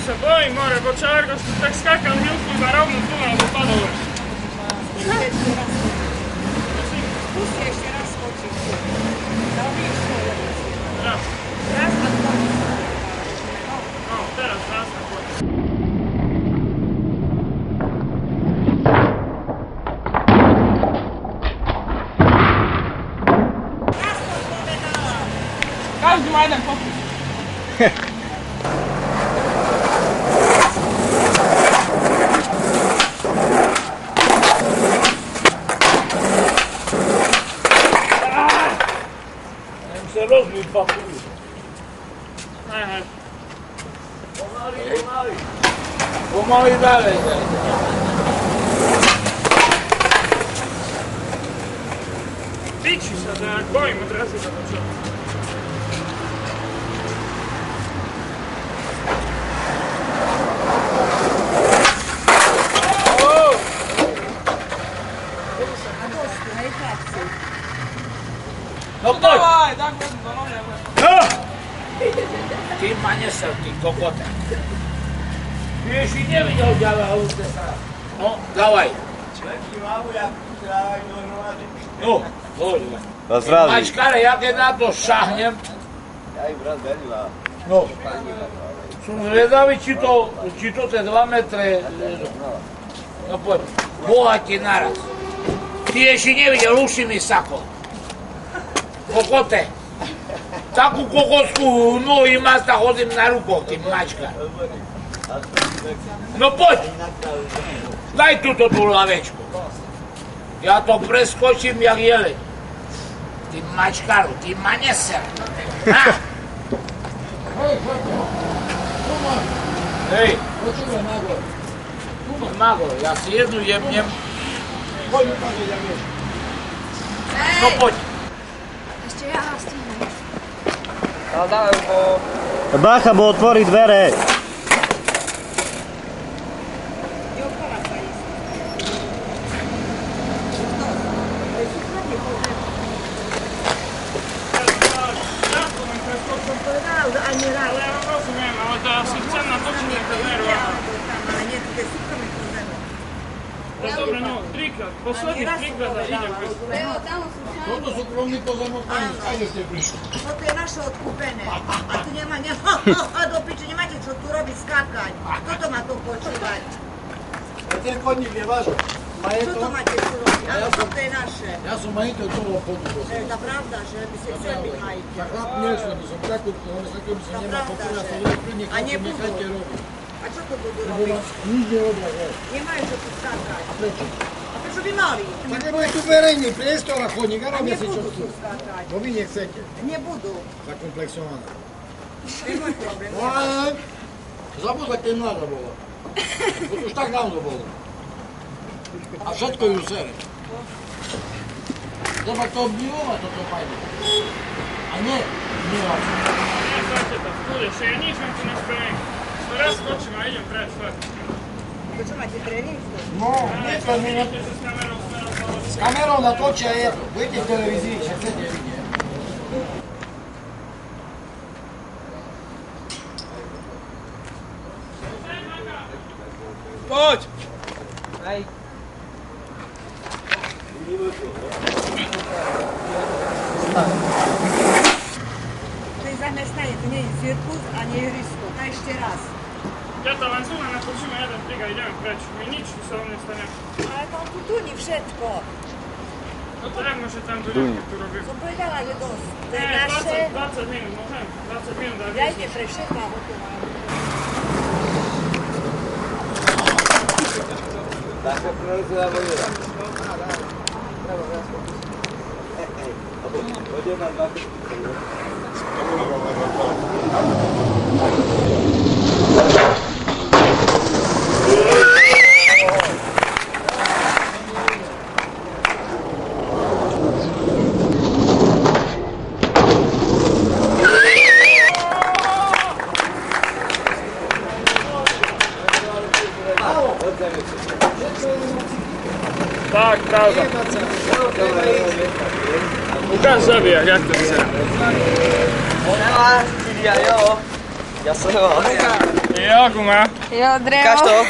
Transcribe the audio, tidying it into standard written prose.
się boi, more, bo Czargoś tu tak skakał, miękki zarówno tu, albo padał już. Puść jeszcze raz skoczyć. Robisz to. Raz. Raz, a dwa. O, teraz raz na górę. Każdy ma jeden pokój. Se rozbił dwa pół. Pomali dalej. Bici się, że jak boimy, od razu zobaczymy. No chodź! Dawaj, tak będę, no nie. Ty manieser, ty kokotek. Ty jeśli nie widział działa no, dawaj. No, chodź. Das razy. Maćkale, jakie na to szachniem? No. Są zvedavi či to te 2 metre ležu. No poď, boha ti naraz. Ti ješi nevidel, uši mi sako. Kokote. Takú kokosku nohu ima, sta hodim na rukoh, ti mačka. No poď. Daj tuto tú lavečku. Ja to preskočím jak jeleň. Ty mačkaru, ty maneser. Ha! Hej! Magor, ja si jednu jebnem. No poď. Ešte ja vás stihnem. Ale dawaj, bo... Bacha, bo otvorí dvere. Ale ja rozumiem, ale to ja si chcem natočiť nejaké nerva. A nie, to je súkromný pozemok. To dobre, no, trikrát, posledný trikrát a idem. Toto súkromný pozemok, pani, skade ste prišli? Toto je naše odkúpené. A tu nemá, do piči, nemáte čo tu robiť, skákať. Toto má to počúvať. A ten chodník je váš Čo to majetok? máte tu robiť? Áno, toto je naše. Ja som majiteľ toho obchodu. To je tá pravda, že by ste chceli byť majiteľ. Tak chlap nešli, by som takú, ale s takým som nemá pokoja, sa kľudne A nebudú. nechajte robiť. A čo to budú Lebo robiť? vás nič nerobia, ne? Nemajú čo tu skákať. A prečo? A prečo by mali? Tak lebo je tu verejný priestor a chodník a A robia si čo nebudú chcú. tu skákať. Bo vy nechcete, Nebudú. zakomplexované. To je môj problém. No ale zabudla, keď mladá bola. Bo to už tak dávno bolo. A všetko ju sere. Treba to obdivovať, toto fajne. A nie, nie vás. Nie, dajte to, budeš, ja nič vám tu nespravím. Raz skočím a idem preč, fakt. To čo máte tréning? No, nie, to mi Idete sa s kamerou smerom sa s kamerou natočia, je, budete v televízii, však chcete vidieť. Poď! Aj. To je zamestnanie, to nie je cirkus a nie je ihrisko. To ešte raz. Ja to len zúna natočíme jeden trik a ideme preč. Mi nič tu sa nestane. Ale to on tu tuní všetko. No to jak môže tam tu nejaký tu robiť? Som povedala, že dosť. To je Nie, naše. 20 minút, môžem? 20 minút a Ja ide pre všetko a hotovo. Tak, prawda. Ukaż sobie, jak to chce. Ja, jo. Ja se ho. Jo, guma. Jo, drevo. Kaž to?